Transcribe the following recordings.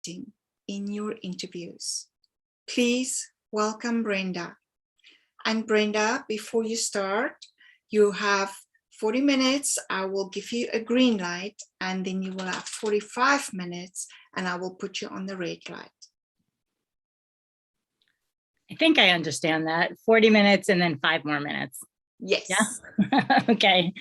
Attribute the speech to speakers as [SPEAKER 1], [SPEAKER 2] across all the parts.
[SPEAKER 1] acting in your interviews. Please welcome Brenda. And Brenda, before you start, you have 40 minutes. I will give you a green light, and then you will have 45 minutes, and I will put you on the red light.
[SPEAKER 2] I think I understand that. 40 minutes and then 5 more minutes.
[SPEAKER 1] Yes.
[SPEAKER 2] Yeah. Okay.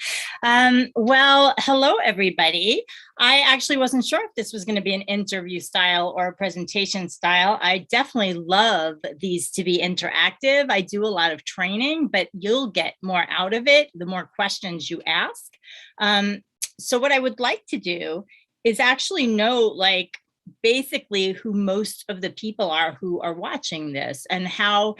[SPEAKER 2] Well, hello, everybody. I actually wasn't sure if this was going to be an interview style or a presentation style. I definitely love these to be interactive. I do a lot of training, but you'll get more out of it the more questions you ask. So what I would like to do is actually know, like, basically who most of the people are who are watching this and how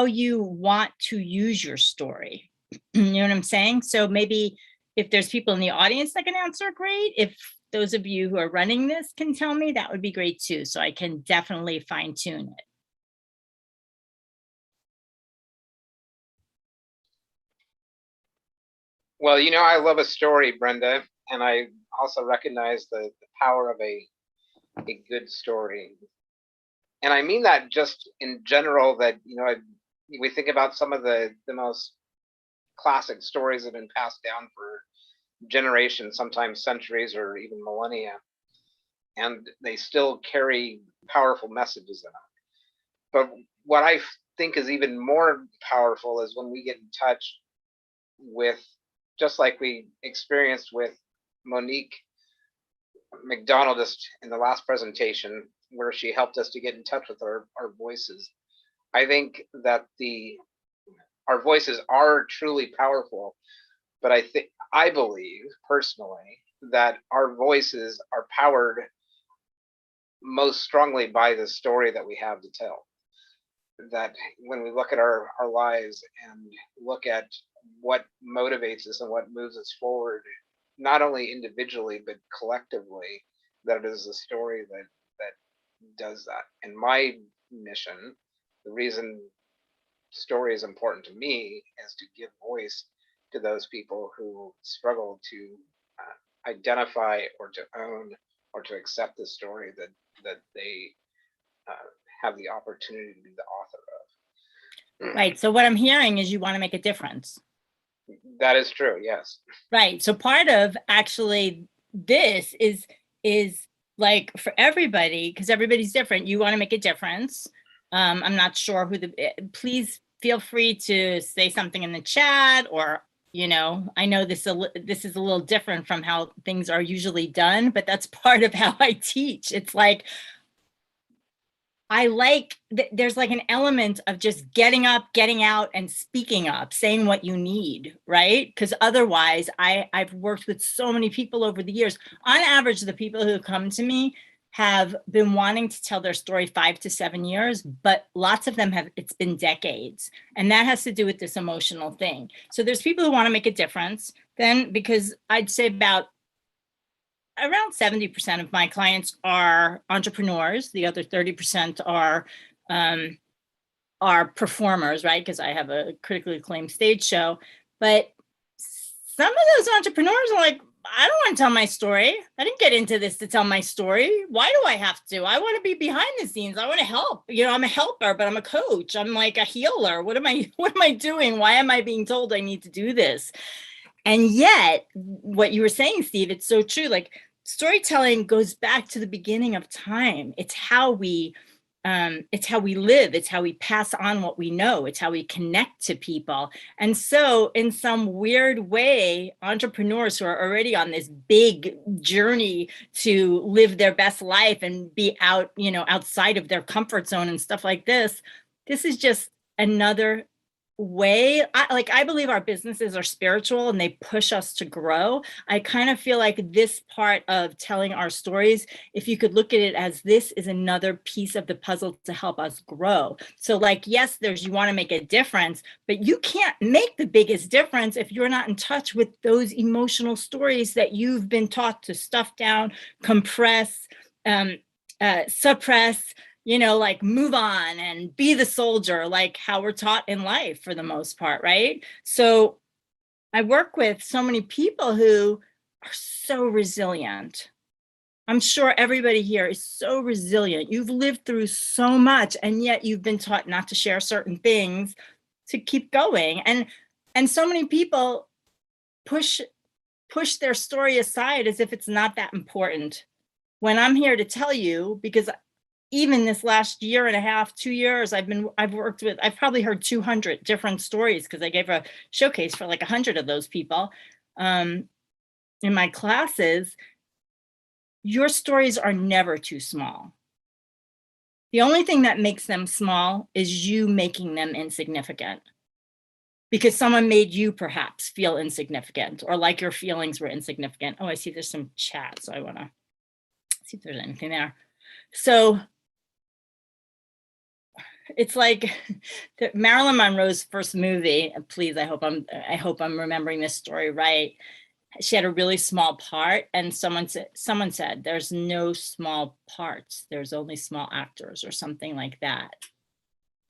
[SPEAKER 2] you want to use your story. You know what I'm saying? So maybe if there's people in the audience that can answer, great. If those of you who are running this can tell me, that would be great too. So I can definitely fine tune it.
[SPEAKER 3] Well, you know, I love a story, Brenda, and I also recognize the power of a good story. And I mean that just in general, that, you know, we think about some of the most classic stories that have been passed down for generations, sometimes centuries or even millennia, and they still carry powerful messages in them. But what I think is even more powerful is when we get in touch with, just like we experienced with Monique McDonald just in the last presentation, where she helped us to get in touch with our voices. I think that our voices are truly powerful, but I believe personally that our voices are powered most strongly by the story that we have to tell. That when we look at our lives and look at what motivates us and what moves us forward, not only individually but collectively, that it is the story that does that. And my mission, the reason story is important to me, is to give voice to those people who struggle to identify or to own or to accept the story that they have the opportunity to be the author of.
[SPEAKER 2] Right. So what I'm hearing is you want to make a difference.
[SPEAKER 3] That is true. Yes.
[SPEAKER 2] Right. So part of actually this is like for everybody, because everybody's different. You want to make a difference. I'm not sure who please feel free to say something in the chat, or, you know, I know this is a little different from how things are usually done, but that's part of how I teach. It's like, there's like an element of just getting up, getting out, and speaking up, saying what you need, right? Because otherwise, I've worked with so many people over the years. On average, the people who come to me have been wanting to tell their story 5 to 7 years, but lots of them it's been decades. And that has to do with this emotional thing. So there's people who want to make a difference. Then, because I'd say around 70% of my clients are entrepreneurs. The other 30% are performers, right? Because I have a critically acclaimed stage show. But some of those entrepreneurs are like, I don't want to tell my story. I didn't get into this to tell my story. Why do I have to? I want to be behind the scenes. I want to help. You know, I'm a helper, but I'm a coach. I'm like a healer. What am I doing? Why am I being told I need to do this? And yet, what you were saying, Steve, it's so true. Like, storytelling goes back to the beginning of time. It's how we live. It's how we pass on what we know. It's how we connect to people. And so in some weird way, entrepreneurs who are already on this big journey to live their best life and be out, you know, outside of their comfort zone and stuff like this is just another way. I believe our businesses are spiritual and they push us to grow. I kind of feel like this part of telling our stories, if you could look at it as this is another piece of the puzzle to help us grow. So like, yes, you want to make a difference, but you can't make the biggest difference if you're not in touch with those emotional stories that you've been taught to stuff down, compress, suppress, you know, like move on and be the soldier, like how we're taught in life for the most part, right? So I work with so many people who are so resilient. I'm sure everybody here is so resilient. You've lived through so much, and yet you've been taught not to share certain things to keep going. And so many people push their story aside as if it's not that important. When I'm here to tell you, because even this last year and a half, 2 years, I've probably heard 200 different stories, because I gave a showcase for like 100 of those people in my classes. Your stories are never too small. The only thing that makes them small is you making them insignificant, because someone made you perhaps feel insignificant, or like your feelings were insignificant. Oh, I see there's some chat, so I want to see if there's anything there. So it's like Marilyn Monroe's first movie. Please, I hope I'm remembering this story right. She had a really small part, and someone said, there's no small parts, there's only small actors, or something like that.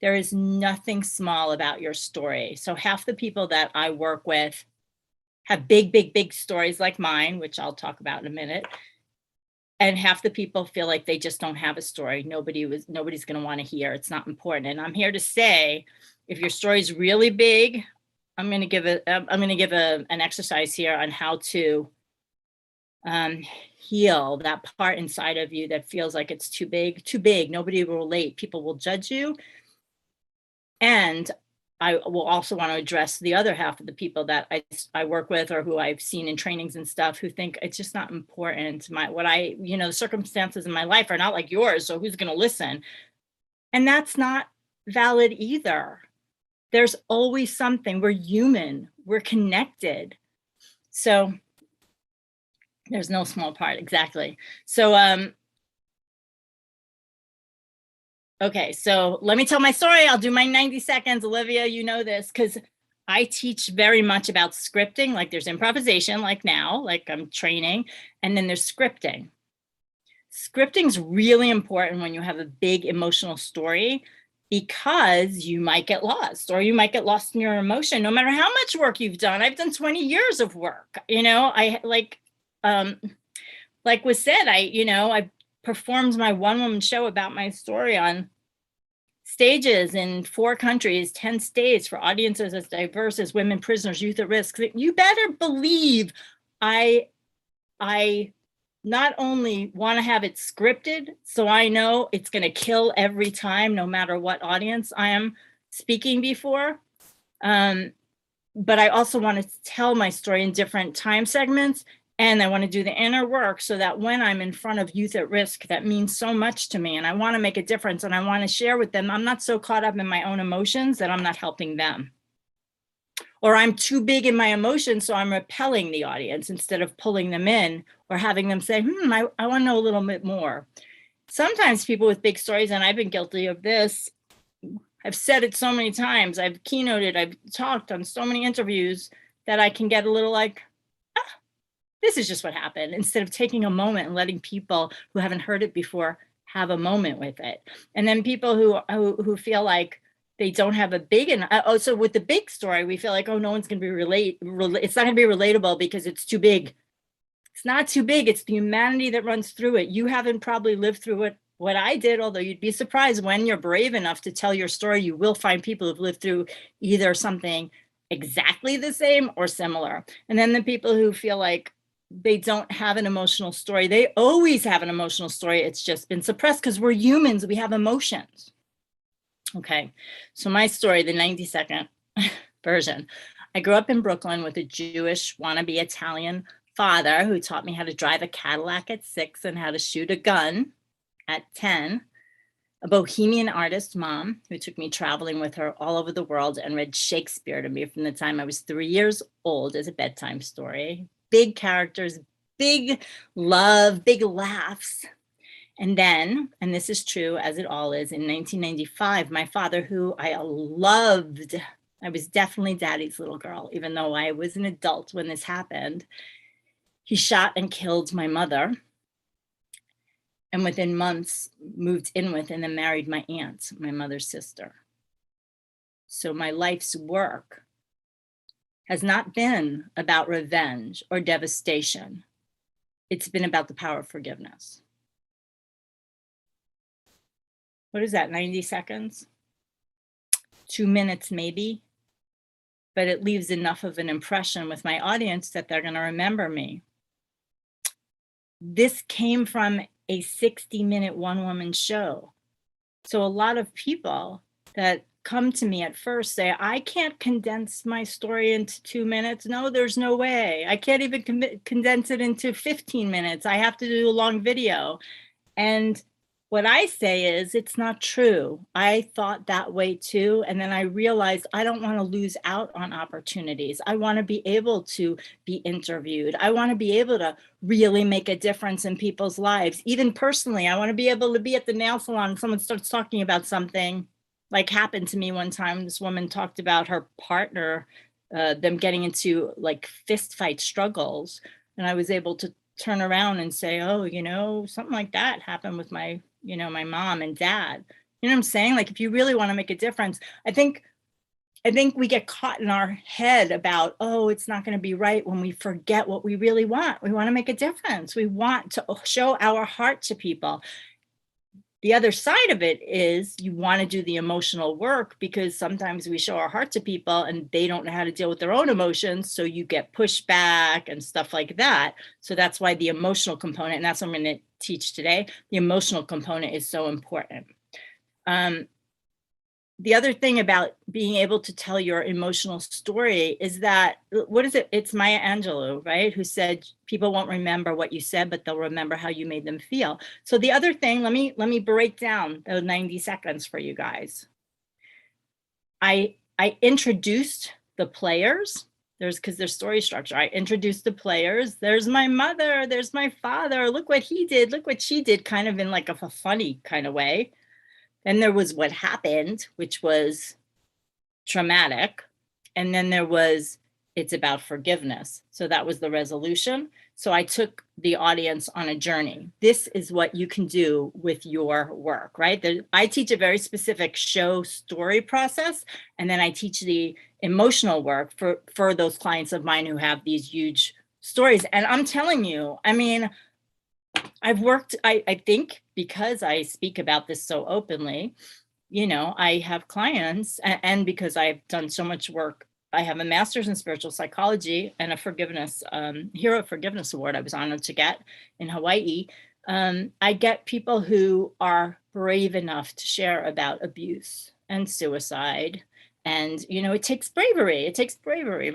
[SPEAKER 2] There is nothing small about your story. So half the people that I work with have big stories like mine, which I'll talk about in a minute. And half the people feel like they just don't have a story. Nobody's going to want to hear. It's not important. And I'm here to say, if your story is really big, I'm going to give an exercise here on how to heal that part inside of you that feels like it's too big. Nobody will relate. People will judge you. And I will also want to address the other half of the people that I work with, or who I've seen in trainings and stuff, who think it's just not important. The circumstances in my life are not like yours, so who's going to listen? And that's not valid either. There's always something. We're human. We're connected. So there's no small part. Exactly. So, okay, so let me tell my story. I'll do my 90 seconds. Olivia, you know this, because I teach very much about scripting. Like there's improvisation, like now, like I'm training, and then there's scripting. Scripting's really important when you have a big emotional story, because you might get lost, or you might get lost in your emotion, no matter how much work you've done. I've done 20 years of work, like was said, I performed my one-woman show about my story on stages in 4 countries, 10 states, for audiences as diverse as women, prisoners, youth at risk. You better believe I not only want to have it scripted, so I know it's going to kill every time, no matter what audience I am speaking before, but I also want to tell my story in different time segments. And I want to do the inner work so that when I'm in front of youth at risk, that means so much to me, and I want to make a difference, and I want to share with them, I'm not so caught up in my own emotions that I'm not helping them. Or I'm too big in my emotions, so I'm repelling the audience instead of pulling them in, or having them say, I want to know a little bit more. Sometimes people with big stories, and I've been guilty of this, I've said it so many times, I've keynoted, I've talked on so many interviews, that I can get a little like, this is just what happened, instead of taking a moment and letting people who haven't heard it before have a moment with it. And then people who feel like they don't have a big enough. So with the big story, we feel like, oh, no one's going to be it's not going to be relatable because it's too big. It's not too big. It's the humanity that runs through it. You haven't probably lived through it, what I did, although you'd be surprised when you're brave enough to tell your story, you will find people who've lived through either something exactly the same or similar. And then the people who feel like they don't have an emotional story, they always have an emotional story. It's just been suppressed because we're humans. We have emotions. Okay, so my story, the 90-second version. I grew up in Brooklyn with a Jewish wannabe Italian father who taught me how to drive a Cadillac at 6 and how to shoot a gun at 10. A bohemian artist mom who took me traveling with her all over the world and read Shakespeare to me from the time I was 3 years old as a bedtime story. Big characters, big love, big laughs. And then, and this is true as it all is, in 1995, my father, who I loved, I was definitely daddy's little girl, even though I was an adult when this happened, he shot and killed my mother. And within months, moved in with and then married my aunt, my mother's sister. So my life's work has not been about revenge or devastation. it's been about the power of forgiveness. What is that, 90 seconds? 2 minutes maybe, but it leaves enough of an impression with my audience that they're going to remember me. This came from a 60-minute one-woman show. So a lot of people that come to me at first say, I can't condense my story into 2 minutes. No, there's no way. I can't even condense it into 15 minutes. I have to do a long video. And what I say is, it's not true. I thought that way too. And then I realized I don't want to lose out on opportunities. I want to be able to be interviewed. I want to be able to really make a difference in people's lives. Even personally, I want to be able to be at the nail salon and someone starts talking about something like happened to me one time. This woman talked about her partner, them getting into like fist fight struggles. And I was able to turn around and say, oh, you know, something like that happened with my, you know, my mom and dad. You know what I'm saying? Like, if you really want to make a difference, I think we get caught in our head about, oh, it's not going to be right, when we forget what we really want. We want to make a difference. We want to show our heart to people. The other side of it is you want to do the emotional work, because sometimes we show our heart to people and they don't know how to deal with their own emotions. So you get pushback and stuff like that. So that's why the emotional component, and that's what I'm going to teach today, the emotional component is so important. The other thing about being able to tell your emotional story is that, what is it? It's Maya Angelou, right? Who said, people won't remember what you said, but they'll remember how you made them feel. So the other thing, let me break down those 90 seconds for you guys. I introduced the players. Because there's story structure. I introduced the players. There's my mother, there's my father. Look what he did, look what she did, kind of in like a funny kind of way. Then there was what happened, which was traumatic. And then there was, it's about forgiveness. So that was the resolution. So I took the audience on a journey. This is what you can do with your work, right? I teach a very specific show story process. And then I teach the emotional work for those clients of mine who have these huge stories. And I'm telling you, I mean, I've worked, I think, because I speak about this so openly, you know, I have clients, and because I've done so much work, I have a master's in spiritual psychology and a forgiveness, Hero of Forgiveness Award I was honored to get in Hawaii. I get people who are brave enough to share about abuse and suicide. And, you know, it takes bravery,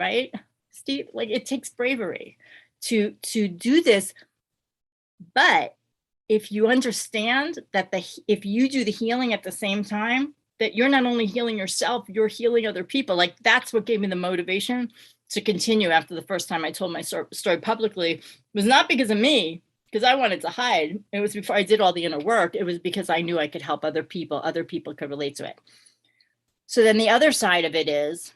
[SPEAKER 2] right, Steve? Like, it takes bravery to do this. But if you understand that if you do the healing at the same time, that you're not only healing yourself, you're healing other people. Like, that's what gave me the motivation to continue after the first time I told my story publicly. It was not because of me, because I wanted to hide. It was before I did all the inner work. It was because I knew I could help other people could relate to it. So then the other side of it is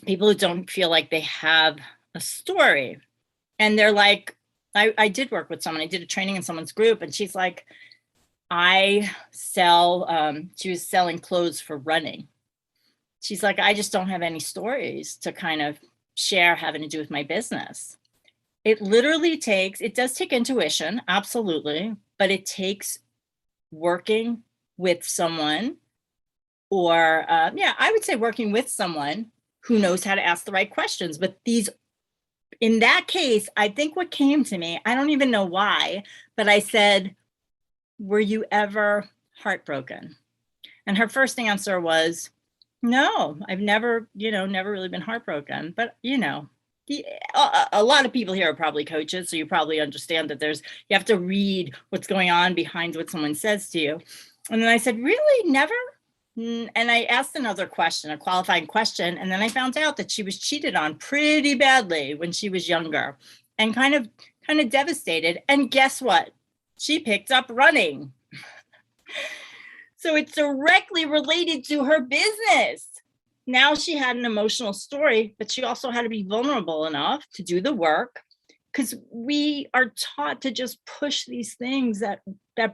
[SPEAKER 2] people who don't feel like they have a story. And they're like, I did work with someone, I did a training in someone's group, and she's like, I sell, she was selling clothes for running. She's like, I just don't have any stories to kind of share having to do with my business. It literally takes, it does take intuition, absolutely, but it takes working with someone, or I would say working with someone who knows how to ask the right questions. But in that case, I think what came to me, I don't even know why, but I said, were you ever heartbroken? And her first answer was, no, I've never really been heartbroken. But, you know, a lot of people here are probably coaches, so you probably understand that you have to read what's going on behind what someone says to you. And then I said, really, never? And I asked another question, a qualifying question, and then I found out that she was cheated on pretty badly when she was younger, and kind of devastated. And guess what? She picked up running. So it's directly related to her business. Now she had an emotional story, but she also had to be vulnerable enough to do the work, because we are taught to just push these things that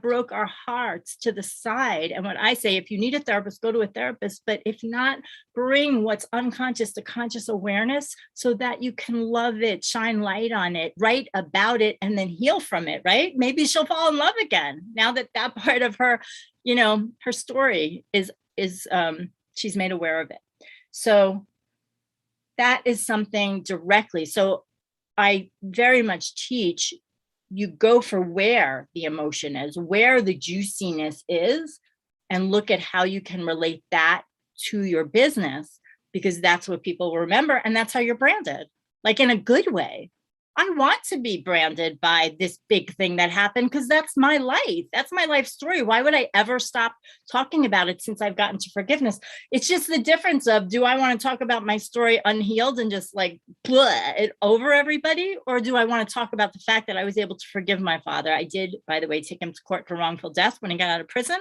[SPEAKER 2] broke our hearts to the side. And what I say, if you need a therapist, go to a therapist, but if not, bring what's unconscious to conscious awareness so that you can love it, shine light on it, write about it, and then heal from it, right? Maybe she'll fall in love again now that that part of her, you know, her story is she's made aware of it. So that is something directly. So I very much teach you go for where the emotion is, where the juiciness is, and look at how you can relate that to your business, because that's what people will remember. And that's how you're branded, like in a good way. I want to be branded by this big thing that happened because that's my life. That's my life story. Why would I ever stop talking about it since I've gotten to forgiveness? It's just the difference of, do I want to talk about my story unhealed and just like bleh it over everybody? Or do I want to talk about the fact that I was able to forgive my father? I did, by the way, take him to court for wrongful death when he got out of prison.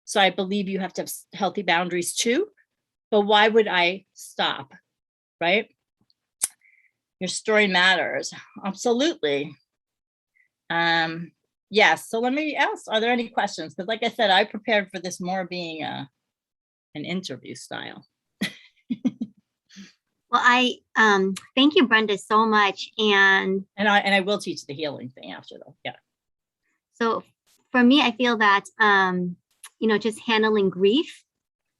[SPEAKER 2] So I believe you have to have healthy boundaries too. But why would I stop, right? Your story matters. Absolutely. Yes. So let me ask, are there any questions? Because like I said, I prepared for this more being an interview style.
[SPEAKER 4] Well, I thank you, Brenda, so much. And
[SPEAKER 2] I will teach the healing thing after though. Yeah.
[SPEAKER 4] So for me, I feel that, you know, just handling grief,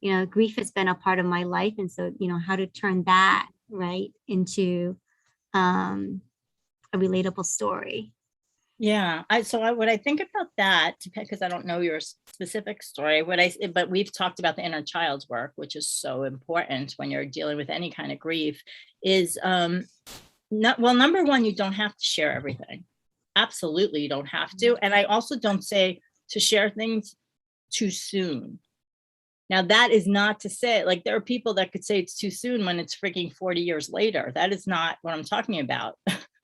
[SPEAKER 4] you know, grief has been a part of my life. And so, you know, how to turn that right into a relatable story.
[SPEAKER 2] Yeah. What I think about that, because I don't know your specific story, but we've talked about the inner child's work, which is so important when you're dealing with any kind of grief, is number one, you don't have to share everything. Absolutely, you don't have to. And I also don't say to share things too soon. Now, that is not to say, like, there are people that could say it's too soon when it's freaking 40 years later. That is not what I'm talking about.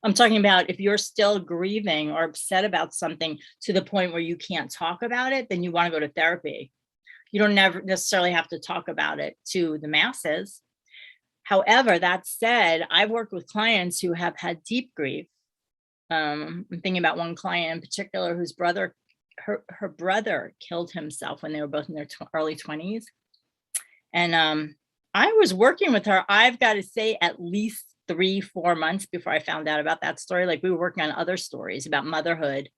[SPEAKER 2] I'm talking about if you're still grieving or upset about something to the point where you can't talk about it, then you want to go to therapy. You don't necessarily have to talk about it to the masses. However, that said, I've worked with clients who have had deep grief. I'm thinking about one client in particular whose brother, her brother killed himself when they were both in their early 20s. And I was working with her, I've got to say, at least 3-4 months before I found out about that story. Like, we were working on other stories about motherhood.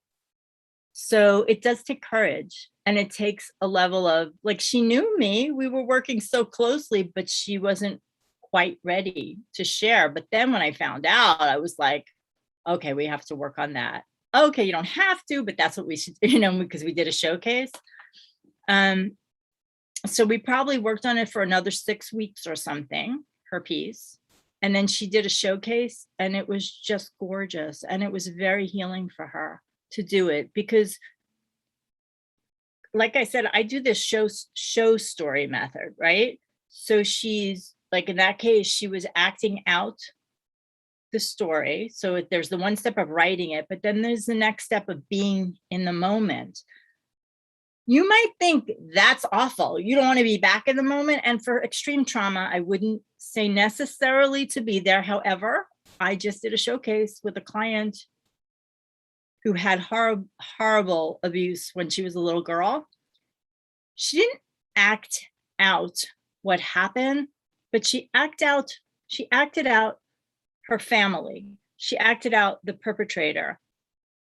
[SPEAKER 2] So it does take courage, and it takes a level of, like, she knew me, we were working so closely, but she wasn't quite ready to share. But then when I found out, I was like, okay, we have to work on that. Okay, you don't have to, but that's what we should, you know, because we did a showcase. So we probably worked on it for another 6 weeks or something, her piece. And then she did a showcase, and it was just gorgeous. And it was very healing for her to do it, because like I said, I do this show story method, right? So she's like, in that case, she was acting out the story. So there's the one step of writing it, but then there's the next step of being in the moment. You might think that's awful. You don't want to be back in the moment. And for extreme trauma, I wouldn't say necessarily to be there. However, I just did a showcase with a client who had horrible abuse when she was a little girl. She didn't act out what happened, but she acted out her family. She acted out the perpetrator.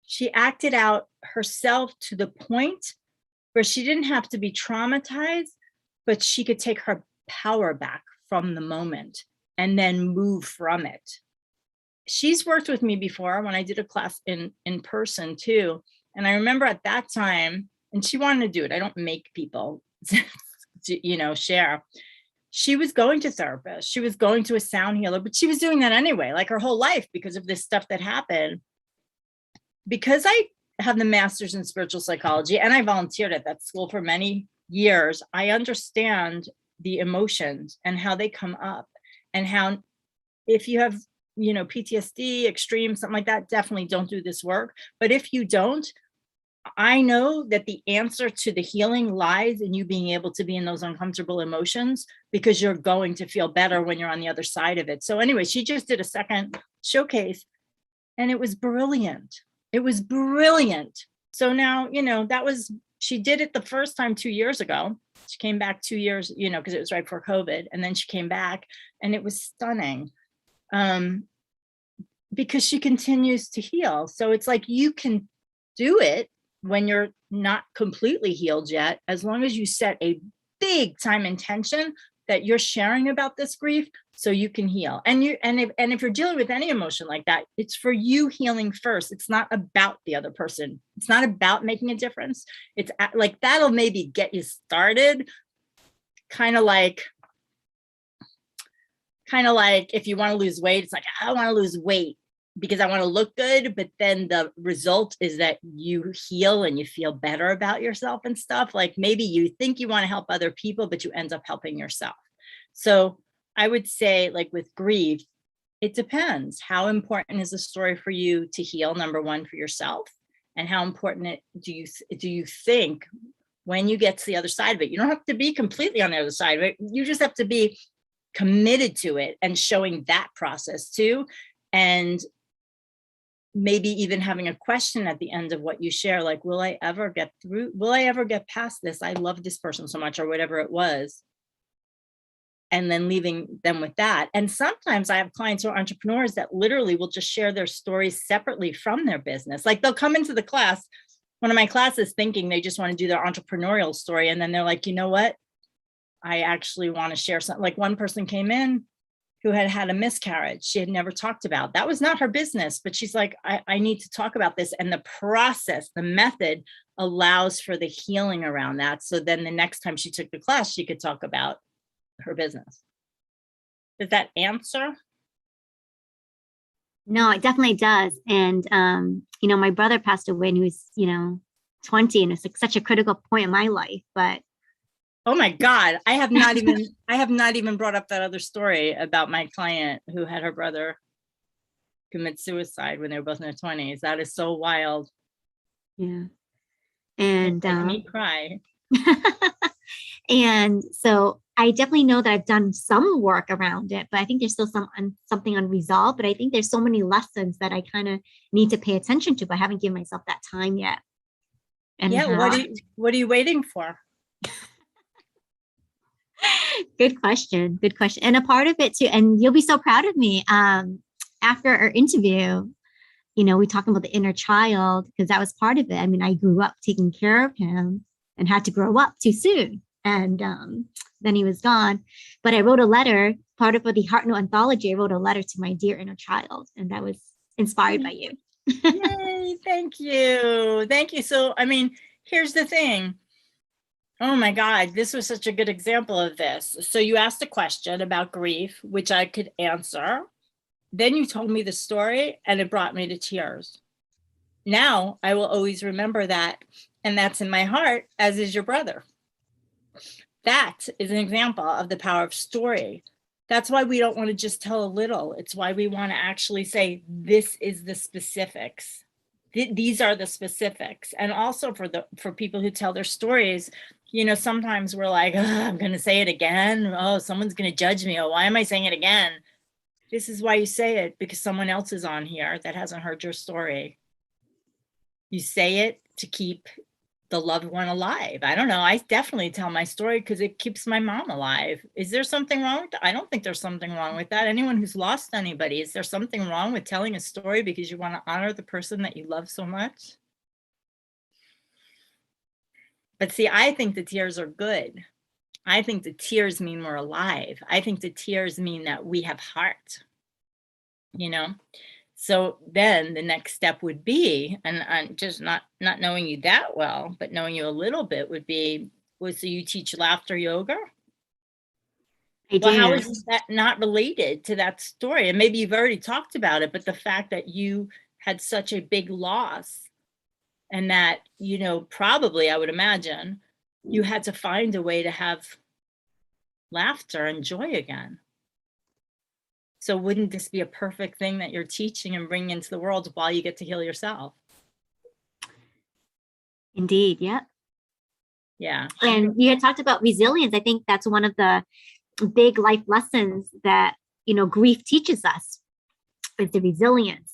[SPEAKER 2] She acted out herself to the point where she didn't have to be traumatized, but she could take her power back from the moment and then move from it. She's worked with me before when I did a class in person too. And I remember at that time, and she wanted to do it. I don't make people, you know, share. She was going to therapists. She was going to a sound healer, but she was doing that anyway, like her whole life, because of this stuff that happened. Because I have the master's in spiritual psychology, and I volunteered at that school for many years, I understand the emotions and how they come up, and how if you have, you know, PTSD, extreme, something like that, definitely don't do this work. But if you don't, I know that the answer to the healing lies in you being able to be in those uncomfortable emotions, because you're going to feel better when you're on the other side of it. So anyway, she just did a second showcase. And it was brilliant. It was brilliant. So now, she did it the first time 2 years ago. She came back 2 years, because it was right before COVID. And then she came back and it was stunning. Because she continues to heal. So it's like you can do it when you're not completely healed yet, as long as you set a big time intention that you're sharing about this grief so you can heal. And if you're dealing with any emotion like that, it's for you healing first. It's not about the other person. It's not about making a difference. It's like that'll maybe get you started. Kind of like if you want to lose weight, it's like, I want to lose weight because I want to look good, but then the result is that you heal and you feel better about yourself and stuff. Like maybe you think you want to help other people, but you end up helping yourself. So I would say, like with grief, it depends. How important is the story for you to heal, number one, for yourself? And how important do you think when you get to the other side of it? You don't have to be completely on the other side of it. You just have to be committed to it and showing that process too. And maybe even having a question at the end of what you share, like, will I ever get through? Will I ever get past this? I love this person so much, or whatever it was. And then leaving them with that. And sometimes I have clients who are entrepreneurs that literally will just share their stories separately from their business. Like they'll come into the class, one of my classes, thinking they just want to do their entrepreneurial story. And then they're like, you know what? I actually want to share something. Like one person came in who had had a miscarriage she had never talked about. That was not her business, but she's like, I need to talk about this. And the process, the method allows for the healing around that. So then the next time she took the class, she could talk about her business. Does that answer?
[SPEAKER 4] No, it definitely does. And, my brother passed away when he was, 20, and it's like such a critical point in my life, but
[SPEAKER 2] oh my God, I have not even brought up that other story about my client who had her brother commit suicide when they were both in their 20s. That is so wild.
[SPEAKER 4] Yeah. And
[SPEAKER 2] make me cry.
[SPEAKER 4] And so I definitely know that I've done some work around it, but I think there's still something unresolved. But I think there's so many lessons that I kind of need to pay attention to, but I haven't given myself that time yet. And
[SPEAKER 2] yeah, what are you waiting for?
[SPEAKER 4] Good question. And a part of it too, and you'll be so proud of me. After our interview, we talked about the inner child, because that was part of it. I mean, I grew up taking care of him and had to grow up too soon. And then he was gone. But I wrote a letter, part of the Heart Note Anthology. I wrote a letter to my dear inner child, and that was inspired by you.
[SPEAKER 2] Yay, thank you. Thank you. So, I mean, here's the thing. Oh my God, this was such a good example of this. So you asked a question about grief, which I could answer. Then you told me the story and it brought me to tears. Now I will always remember that. And that's in my heart, as is your brother. That is an example of the power of story. That's why we don't want to just tell a little. It's why we want to actually say, this is the specifics. These are the specifics. And also for people who tell their stories, sometimes we're like, I'm going to say it again. Oh, someone's going to judge me. Oh, why am I saying it again? This is why you say it, because someone else is on here that hasn't heard your story. You say it to keep the loved one alive. I don't know. I definitely tell my story because it keeps my mom alive. Is there something wrong with that? I don't think there's something wrong with that. Anyone who's lost anybody, is there something wrong with telling a story because you want to honor the person that you love so much? But see, I think the tears are good. I think the tears mean we're alive. I think the tears mean that we have heart, So then the next step would be, and just not knowing you that well, but knowing you a little bit would be, so you teach laughter yoga?
[SPEAKER 4] I do.
[SPEAKER 2] Well, how is that not related to that story? And maybe you've already talked about it, but the fact that you had such a big loss and that, probably, I would imagine, you had to find a way to have laughter and joy again. So wouldn't this be a perfect thing that you're teaching and bringing into the world while you get to heal yourself?
[SPEAKER 4] Indeed. Yeah.
[SPEAKER 2] Yeah.
[SPEAKER 4] And you had talked about resilience. I think that's one of the big life lessons that, grief teaches us, is the resilience.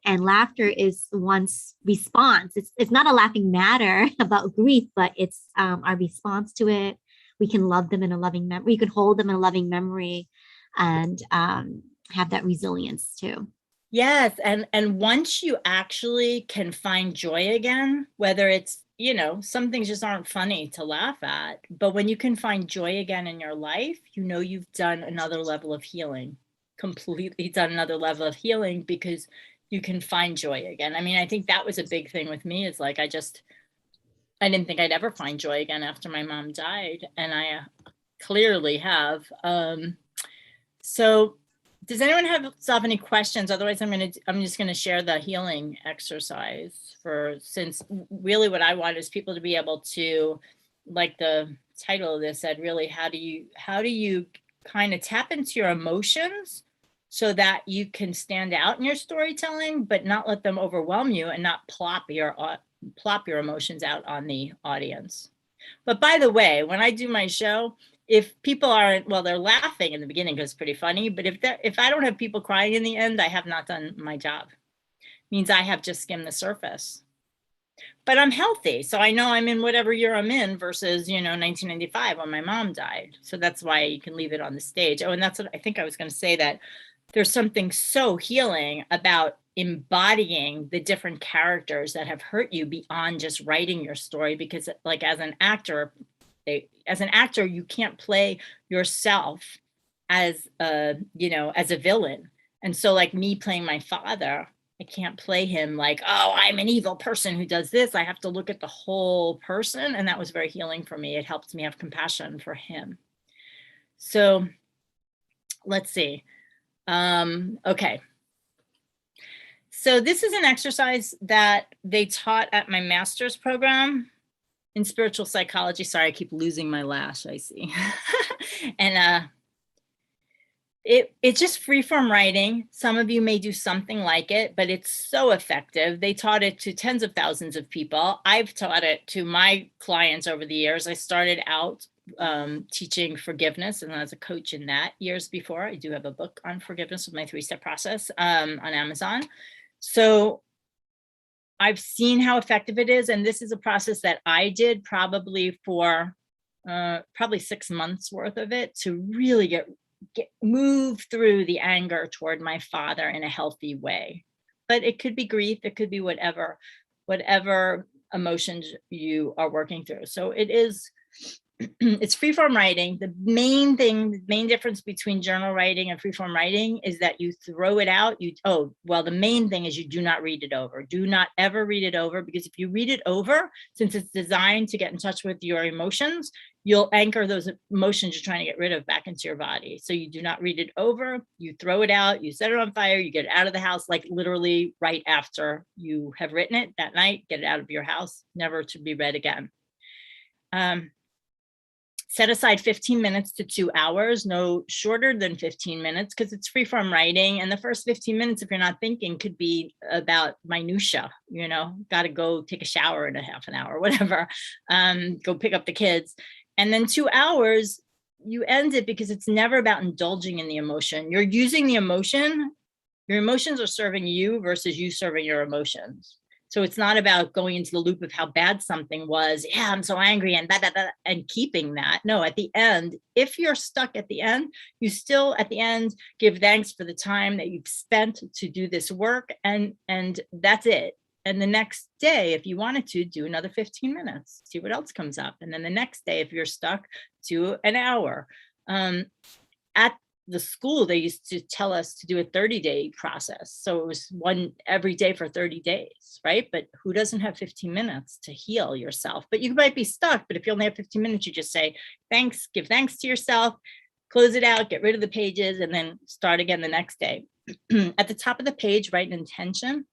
[SPEAKER 4] And laughter is one's response. It's not a laughing matter about grief, but it's our response to it. We can love them in a loving memory. We can hold them in a loving memory, and have that resilience too.
[SPEAKER 2] Yes, and once you actually can find joy again, whether it's, you know, some things just aren't funny to laugh at, but when you can find joy again in your life, you know you've done another level of healing, completely done another level of healing, because you can find joy again. I mean, I think that was a big thing with me, is like I didn't think I'd ever find joy again after my mom died, and I clearly have. So does anyone have any questions? Otherwise, I'm just gonna share the healing exercise, since really what I want is people to be able to, like the title of this said, really, how do you kind of tap into your emotions so that you can stand out in your storytelling, but not let them overwhelm you and not plop your emotions out on the audience. But by the way, when I do my show, if people aren't, well, they're laughing in the beginning because it's pretty funny, but if I don't have people crying in the end, I have not done my job. Means I have just skimmed the surface. But I'm healthy, so I know I'm in whatever year I'm in versus, 1995 when my mom died. So that's why you can leave it on the stage. Oh, and that's what I think I was going to say, that there's something so healing about embodying the different characters that have hurt you beyond just writing your story, because like as an actor, you can't play yourself as a villain. And so like me playing my father, I can't play him like, oh, I'm an evil person who does this. I have to look at the whole person. And that was very healing for me. It helped me have compassion for him. So let's see. Okay. So this is an exercise that they taught at my master's program in spiritual psychology. Sorry, I keep losing my lash, I see. And it's just freeform writing. Some of you may do something like it, but it's so effective. They taught it to tens of thousands of people. I've taught it to my clients over the years. I started out teaching forgiveness, and as a coach in that years before. I do have a book on forgiveness with my 3-step process on Amazon. So I've seen how effective it is. And this is a process that I did probably for probably 6 months worth of it to really move through the anger toward my father in a healthy way. But it could be grief, it could be whatever emotions you are working through. So it's freeform writing. The main difference between journal writing and freeform writing is that you throw it out. The main thing is you do not read it over. Do not ever read it over, because if you read it over, since it's designed to get in touch with your emotions, you'll anchor those emotions you're trying to get rid of back into your body. So you do not read it over. You throw it out, you set it on fire, you get it out of the house, like literally right after you have written it that night, get it out of your house, never to be read again. Set aside 15 minutes to 2 hours, no shorter than 15 minutes, because it's freeform writing. And the first 15 minutes, if you're not thinking, could be about minutia, got to go take a shower in a half an hour, whatever, go pick up the kids. And then 2 hours, you end it, because it's never about indulging in the emotion. You're using the emotion. Your emotions are serving you versus you serving your emotions. So it's not about going into the loop of how bad something was. Yeah, I'm so angry and and keeping that. No, at the end, if you're stuck at the end, you still at the end give thanks for the time that you've spent to do this work, and that's it. And the next day, if you wanted to, do another 15 minutes, see what else comes up. And then the next day, if you're stuck, do an hour. At the school, they used to tell us to do a 30-day process. So it was one every day for 30 days, right? But who doesn't have 15 minutes to heal yourself? But you might be stuck, but if you only have 15 minutes, you just say, thanks, give thanks to yourself, close it out, get rid of the pages, and then start again the next day. At the top of the page, write an intention.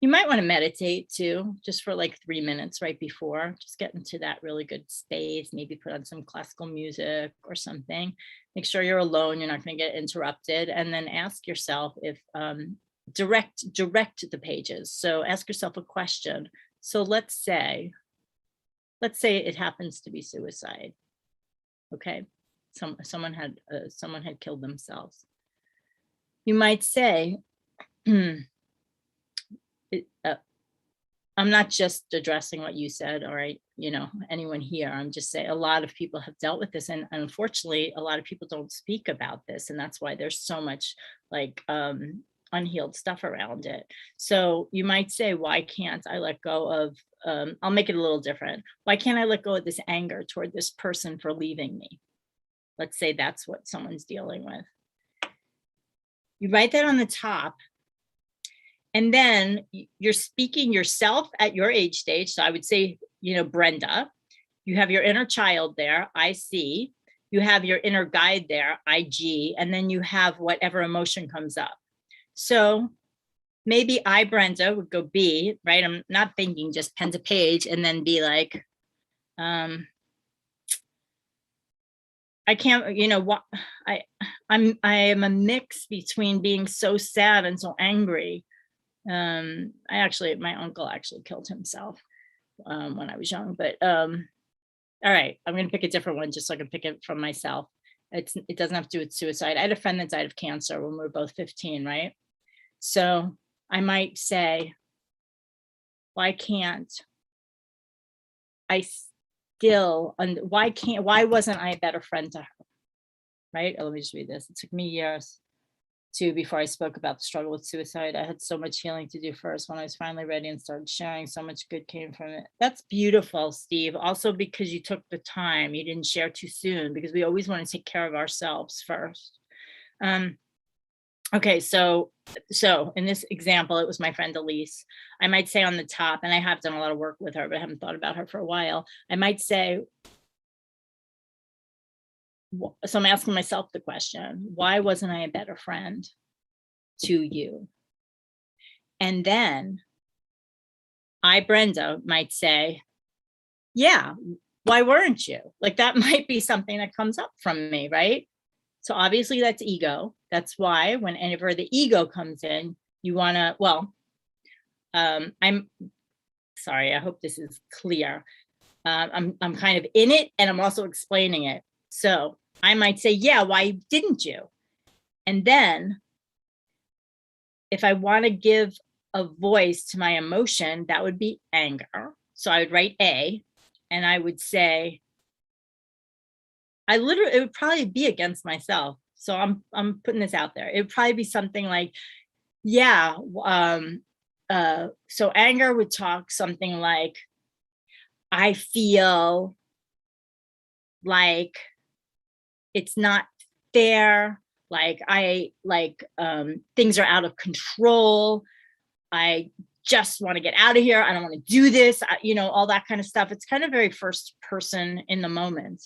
[SPEAKER 2] You might want to meditate too, just for like 3 minutes right before, just get into that really good space, maybe put on some classical music or something. Make sure you're alone, you're not going to get interrupted. And then ask yourself if, direct the pages. So ask yourself a question. So let's say it happens to be suicide. Okay. Someone had killed themselves. You might say, I'm not just addressing what you said, all right, anyone here. I'm just saying a lot of people have dealt with this, and unfortunately, a lot of people don't speak about this, and that's why there's so much like unhealed stuff around it. So you might say, why can't I let go of, I'll make it a little different. Why can't I let go of this anger toward this person for leaving me? Let's say that's what someone's dealing with. You write that on the top. And then you're speaking yourself at your age stage. So I would say, Brenda, you have your inner child there, I see. You have your inner guide there, IG, and then you have whatever emotion comes up. So maybe I, Brenda, would go B, right? I'm not thinking just pen to page, and then be like, I can't, what I am a mix between being so sad and so angry. My uncle actually killed himself when I was young, but all right, I'm gonna pick a different one just so I can pick it from myself. It doesn't have to do with suicide. I had a friend that died of cancer when we were both 15, right? So I might say, why can't I still, why wasn't I a better friend to her? Right? Oh, let me just read this. It took me years before I spoke about the struggle with suicide. I had so much healing to do first. When I was finally ready and started sharing, so much good came from it. That's beautiful, Steve. Also because you took the time, you didn't share too soon, because we always want to take care of ourselves first. Okay, so in this example, it was my friend Elise. I might say on the top, and I have done a lot of work with her, but I haven't thought about her for a while. I might say, so I'm asking myself the question, why wasn't I a better friend to you? And then I, Brenda, might say, yeah, why weren't you? Like that might be something that comes up from me, right? So obviously that's ego. That's why whenever the ego comes in, you want to, I'm sorry, I hope this is clear. I'm kind of in it and I'm also explaining it. So I might say, yeah, why didn't you? And then if I want to give a voice to my emotion, that would be anger. So I would write A, and I would say, it would probably be against myself. So I'm putting this out there. It would probably be something like, yeah. So anger would talk something like, I feel like it's not fair. Like things are out of control. I just want to get out of here. I don't want to do this, all that kind of stuff. It's kind of very first person in the moment.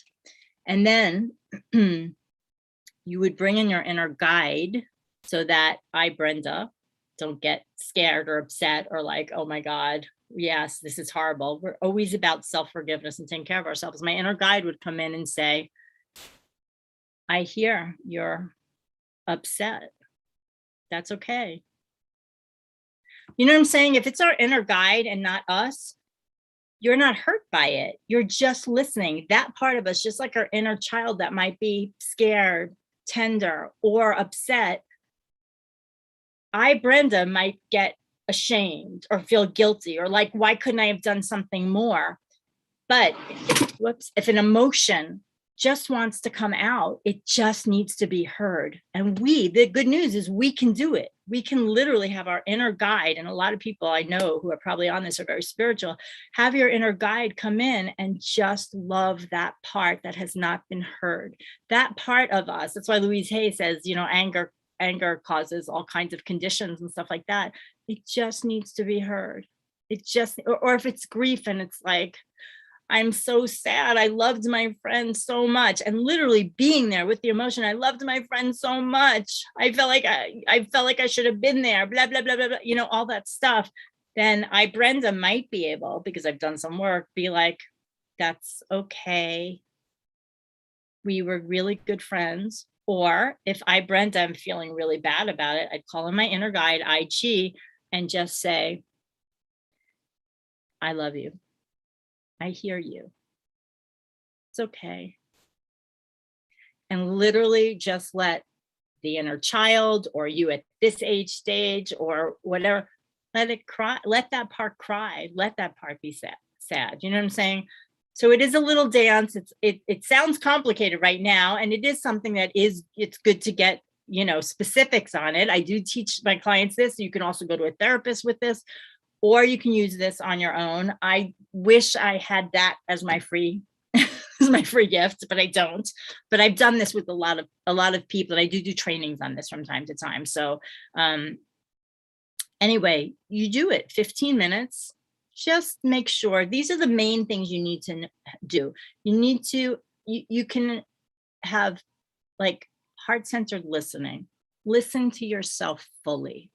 [SPEAKER 2] And then you would bring in your inner guide so that I, Brenda, don't get scared or upset or like, oh my God, yes, this is horrible. We're always about self-forgiveness and taking care of ourselves. My inner guide would come in and say, I hear you're upset. That's okay. You know what I'm saying? If it's our inner guide and not us, you're not hurt by it. You're just listening. That part of us, just like our inner child that might be scared, tender, or upset, I, Brenda, might get ashamed or feel guilty or like, why couldn't I have done something more? But if an emotion just wants to come out, it just needs to be heard. And the good news is we can do it. We can literally have our inner guide. And a lot of people I know who are probably on this are very spiritual. Have your inner guide come in and just love that part that has not been heard. That part of us. That's why Louise Hay says, anger causes all kinds of conditions and stuff like that. It just needs to be heard. It just, or if it's grief and it's like, I'm so sad. I loved my friend so much. And literally being there with the emotion, I loved my friend so much. I felt like I should have been there, blah, blah, blah, blah, blah, all that stuff. Then I, Brenda, might be able, because I've done some work, be like, that's okay. We were really good friends. Or if I, Brenda, am feeling really bad about it, I'd call in my inner guide, IG, and just say, I love you. I hear you. It's okay. And literally just let the inner child, or you at this age stage, or whatever. Let it cry. Let that part cry. Let that part be sad. You know what I'm saying? So it is a little dance. It sounds complicated right now, and it is something that it's good to get, you know, specifics on it. I do teach my clients this. You can also go to a therapist with this, or you can use this on your own. I wish I had that as my free gift, but I don't. But I've done this with a lot of people. I do trainings on this from time to time. So anyway, you do it 15 minutes. Just make sure these are the main things you need to do. You need to, you can have like heart-centered listening. Listen to yourself fully.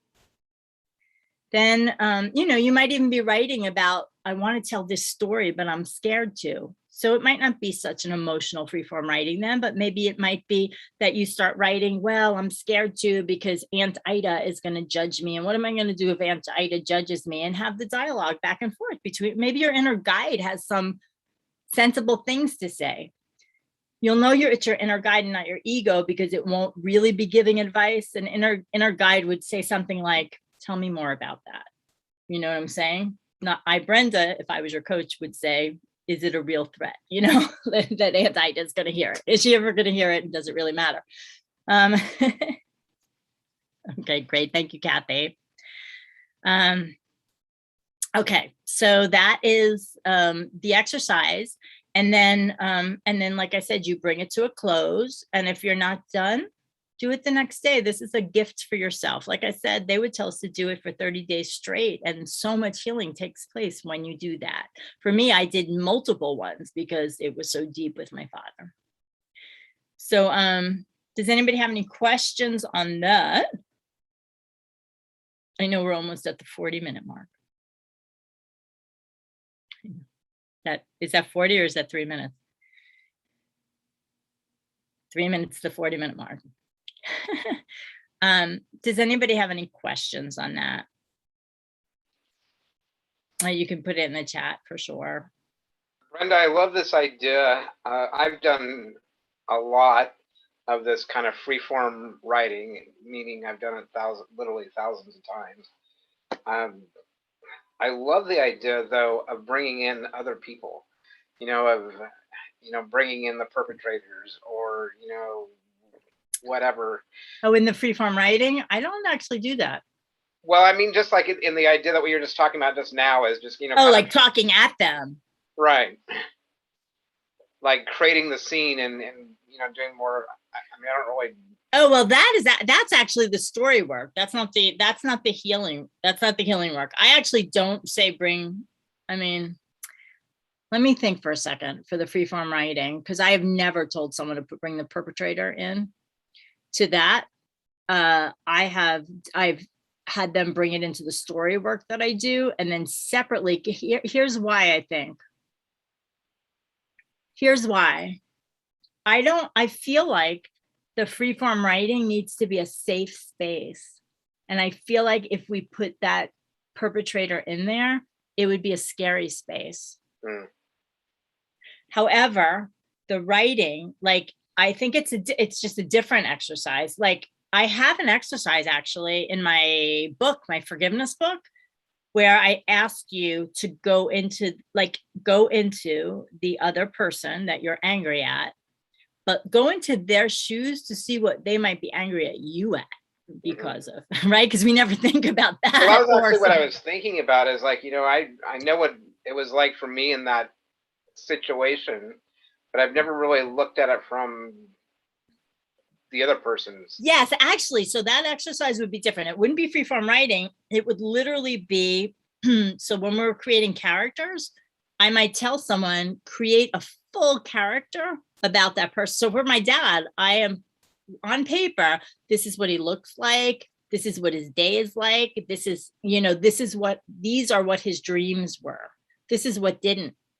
[SPEAKER 2] Then, you know, you might even be writing about, I want to tell this story, but I'm scared to. So it might not be such an emotional freeform writing then, but maybe it might be that you start writing, well, I'm scared to because Aunt Ida is going to judge me. And what am I going to do if Aunt Ida judges me? And have the dialogue back and forth between, maybe your inner guide has some sensible things to say. You'll know it's your inner guide and not your ego, because it won't really be giving advice. An inner guide would say something like, tell me more about that. You know what I'm saying? Not I, Brenda, if I was your coach, would say, is it a real threat? You know, that Aunt Ida is going to hear it. Is she ever going to hear it? And does it really matter? Okay, great. Thank you, Kathy. Okay, so that is the exercise. And then, like I said, you bring it to a close. And if you're not done, do it the next day. This is a gift for yourself. Like I said, they would tell us to do it for 30 days straight. And so much healing takes place when you do that. For me, I did multiple ones because it was so deep with my father. So does anybody have any questions on that? I know we're almost at the 40-minute mark. Is that 40 or is that 3 minutes? 3 minutes to 40-minute mark. Does anybody have any questions on that? You can put it in the chat for sure.
[SPEAKER 3] Brenda, I love this idea. I've done a lot of this kind of freeform writing, meaning I've done it literally thousands of times. I love the idea, though, of bringing in other people, bringing in the perpetrators or, whatever.
[SPEAKER 2] Oh, in the freeform writing? I don't actually do that.
[SPEAKER 3] Well, I mean, just like in the idea that we were just talking about just now is just,
[SPEAKER 2] oh, like talking at them.
[SPEAKER 3] Right. Like creating the scene and doing more. I mean, I don't really.
[SPEAKER 2] Oh, well, that's actually the story work. That's not the healing. That's not the healing work. I actually don't say let me think for a second for the freeform writing, because I have never told someone to bring the perpetrator in to that. I've had them bring it into the story work that I do. And then separately, here's why I think. Here's why. I feel like the freeform writing needs to be a safe space. And I feel like if we put that perpetrator in there, it would be a scary space. Mm. However, the writing, like, I think it's just a different exercise. Like, I have an exercise actually in my book, my forgiveness book, where I ask you to go into the other person that you're angry at, but go into their shoes to see what they might be angry at you at because of, right? Because we never think about that.
[SPEAKER 3] Well, that was actually what I was thinking about is like, I know what it was like for me in that situation, but I've never really looked at it from the other person's.
[SPEAKER 2] Yes, actually, so that exercise would be different. It wouldn't be freeform writing. It would literally be, so when we're creating characters, I might tell someone, create a full character about that person. So for my dad, I am on paper, this is what he looks like. This is what his day is like. This is these are what his dreams were. This is what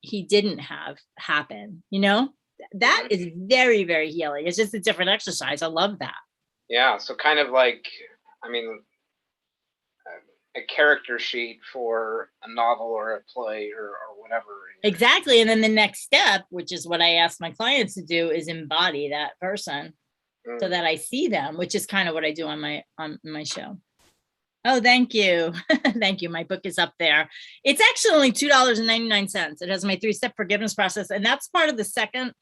[SPEAKER 2] he didn't have happen, That is very, very healing. It's just a different exercise. I love that.
[SPEAKER 3] Yeah. So kind of like, a character sheet for a novel or a play or whatever.
[SPEAKER 2] Exactly. And then the next step, which is what I ask my clients to do, is embody that person. so that I see them, which is kind of what I do on my show. Oh, thank you. Thank you. My book is up there. It's actually only $2.99. It has my 3-step forgiveness process. And that's part of the second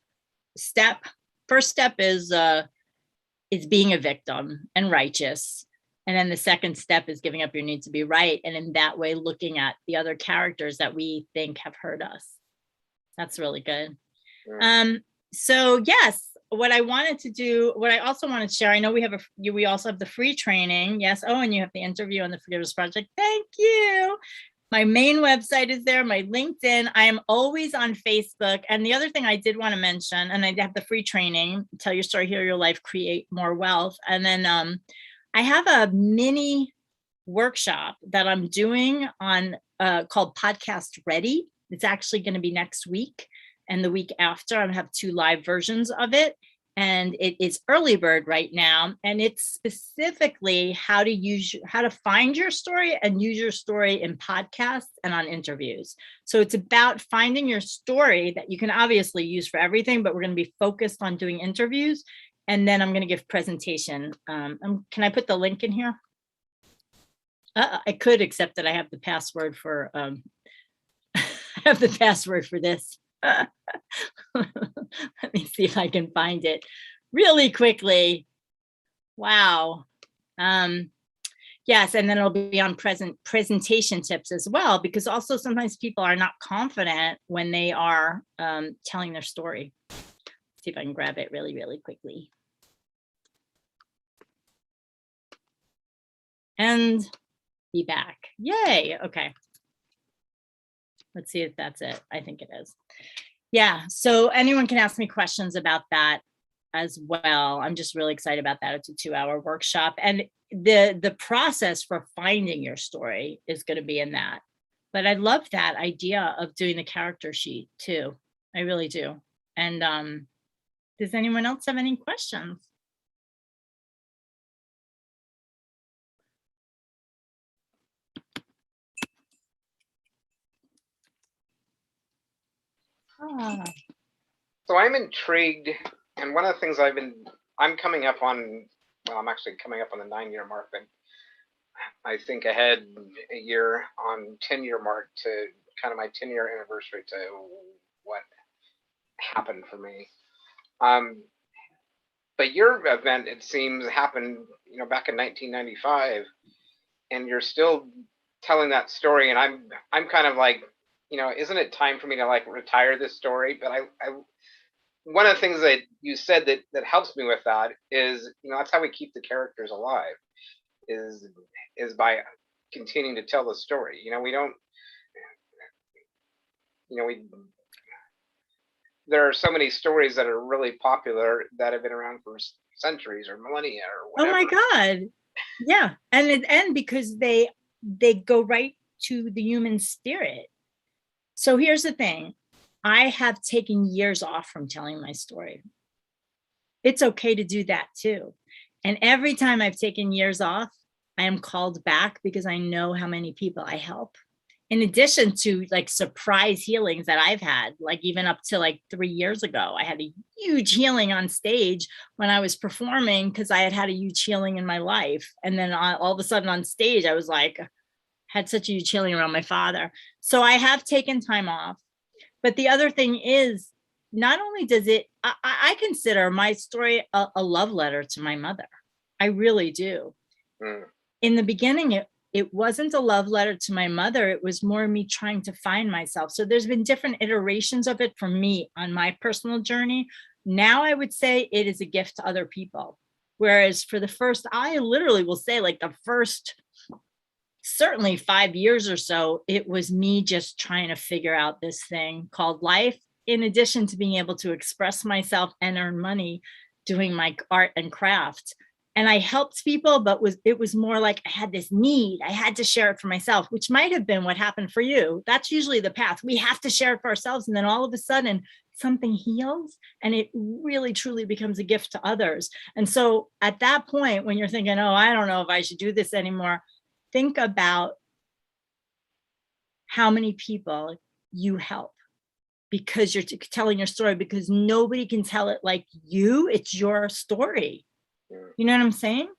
[SPEAKER 2] step. First step is being a victim and righteous. And then the second step is giving up your need to be right. And in that way, looking at the other characters that we think have hurt us. That's really good. So yes, what I wanted to do, what I also wanted to share, I know we also have the free training. Yes. Oh, and you have the interview on the Forgiveness Project. Thank you. My main website is there, my LinkedIn. I am always on Facebook. And the other thing I did want to mention, and I have the free training, Tell Your Story, Heal Your Life, Create More Wealth. And then I have a mini workshop that I'm doing on called Podcast Ready. It's actually going to be next week. And the week after, I'm going to have 2 live versions of it. And it is early bird right now. And it's specifically how to find your story and use your story in podcasts and on interviews. So it's about finding your story that you can obviously use for everything, but we're going to be focused on doing interviews. And then I'm going to give presentation. Can I put the link in here? I could, except that I have the password for, I have the password for this. Let me see if I can find it really quickly. Wow. Yes, and then it'll be on presentation tips as well, because also sometimes people are not confident when they are telling their story. Let's see if I can grab it really, really quickly. And be back. Yay. Okay. Let's see if that's it. I think it is. Yeah. So anyone can ask me questions about that as well. I'm just really excited about that. It's a 2-hour workshop. And the process for finding your story is going to be in that. But I love that idea of doing the character sheet too. I really do. And does anyone else have any questions?
[SPEAKER 3] So I'm intrigued, and one of the things I'm coming up on, well, I'm actually coming up on the 9-year mark, but I think ahead a year on 10-year mark to kind of my 10-year anniversary to what happened for me. But your event, it seems, happened, back in 1995, and you're still telling that story, and I'm kind of like, isn't it time for me to like retire this story? But I one of the things that you said that helps me with that is, that's how we keep the characters alive, is by continuing to tell the story. There are so many stories that are really popular that have been around for centuries or millennia or whatever.
[SPEAKER 2] Oh my God. Yeah. And because they go right to the human spirit. So here's the thing. I have taken years off from telling my story. It's okay to do that too. And every time I've taken years off, I am called back because I know how many people I help. In addition to like surprise healings that I've had, like even up to like 3 years ago, I had a huge healing on stage when I was performing because I had a huge healing in my life. And then all of a sudden on stage, I was like, had such a huge healing around my father. So I have taken time off. But the other thing is, not only does it, I consider my story a love letter to my mother. I really do. In the beginning, it wasn't a love letter to my mother. It was more me trying to find myself. So there's been different iterations of it for me on my personal journey. Now I would say it is a gift to other people. Whereas for the first, I literally will say like the first, certainly 5 years or so, it was me just trying to figure out this thing called life, in addition to being able to express myself and earn money doing my art and craft. And I helped people, but it was more like I had this need. I had to share it for myself, which might have been what happened for you. That's usually the path. We have to share it for ourselves. And then all of a sudden something heals and it really, truly becomes a gift to others. And so at that point, when you're thinking, oh, I don't know if I should do this anymore, think about how many people you help because you're telling your story, because nobody can tell it like you. It's your story. You know what I'm saying?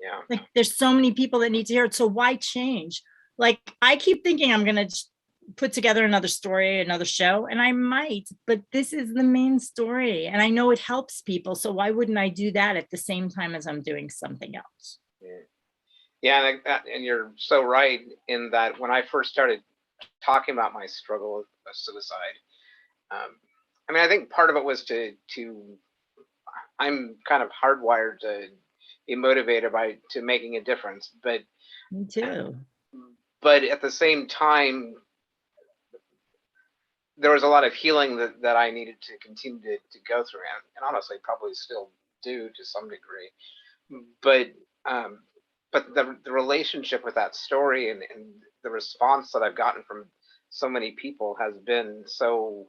[SPEAKER 3] Yeah.
[SPEAKER 2] Like there's so many people that need to hear it. So why change? Like I keep thinking I'm going to put together another story, another show, and I might, but this is the main story. And I know it helps people. So why wouldn't I do that at the same time as I'm doing something else?
[SPEAKER 3] Yeah, and you're so right in that when I first started talking about my struggle with suicide, I mean, I think part of it was to I'm kind of hardwired to be motivated to making a difference, but
[SPEAKER 2] Me too.
[SPEAKER 3] but at the same time, there was a lot of healing that I needed to continue to go through, and honestly, probably still do to some degree. But the relationship with that story and the response that I've gotten from so many people has been so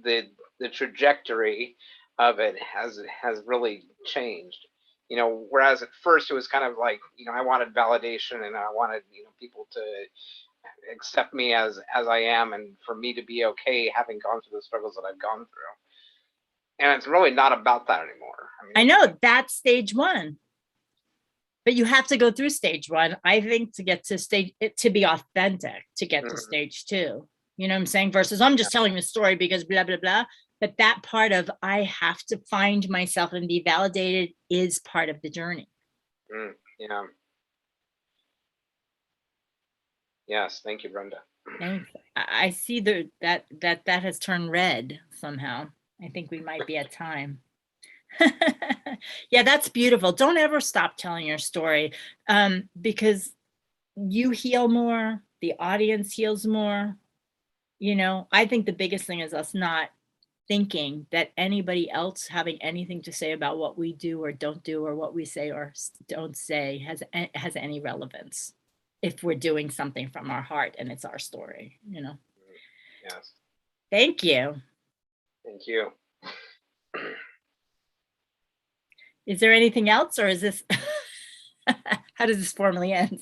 [SPEAKER 3] the trajectory of it has really changed. You know, whereas at first it was kind of like, you know, I wanted validation and I wanted, you know, people to accept me as I am and for me to be okay having gone through the struggles that I've gone through. And it's really not about that anymore.
[SPEAKER 2] I know that's stage one, but you have to go through stage one, I think, to get to to be authentic, to get to stage two. You know what I'm saying? Versus I'm just telling the story because blah, blah, blah. But that part of I have to find myself and be validated is part of the journey.
[SPEAKER 3] Yeah. Yes. Thank you, Brenda.
[SPEAKER 2] Thanks. I see that has turned red somehow. I think we might be at time. Yeah, that's beautiful. Don't ever stop telling your story, because you heal more, the audience heals more. You know, I think the biggest thing is us not thinking that anybody else having anything to say about what we do or don't do or what we say or don't say has any relevance if we're doing something from our heart and it's our story, you know.
[SPEAKER 3] Yes.
[SPEAKER 2] Thank you.
[SPEAKER 3] Thank you.
[SPEAKER 2] Is there anything else, or is this how does this formally end?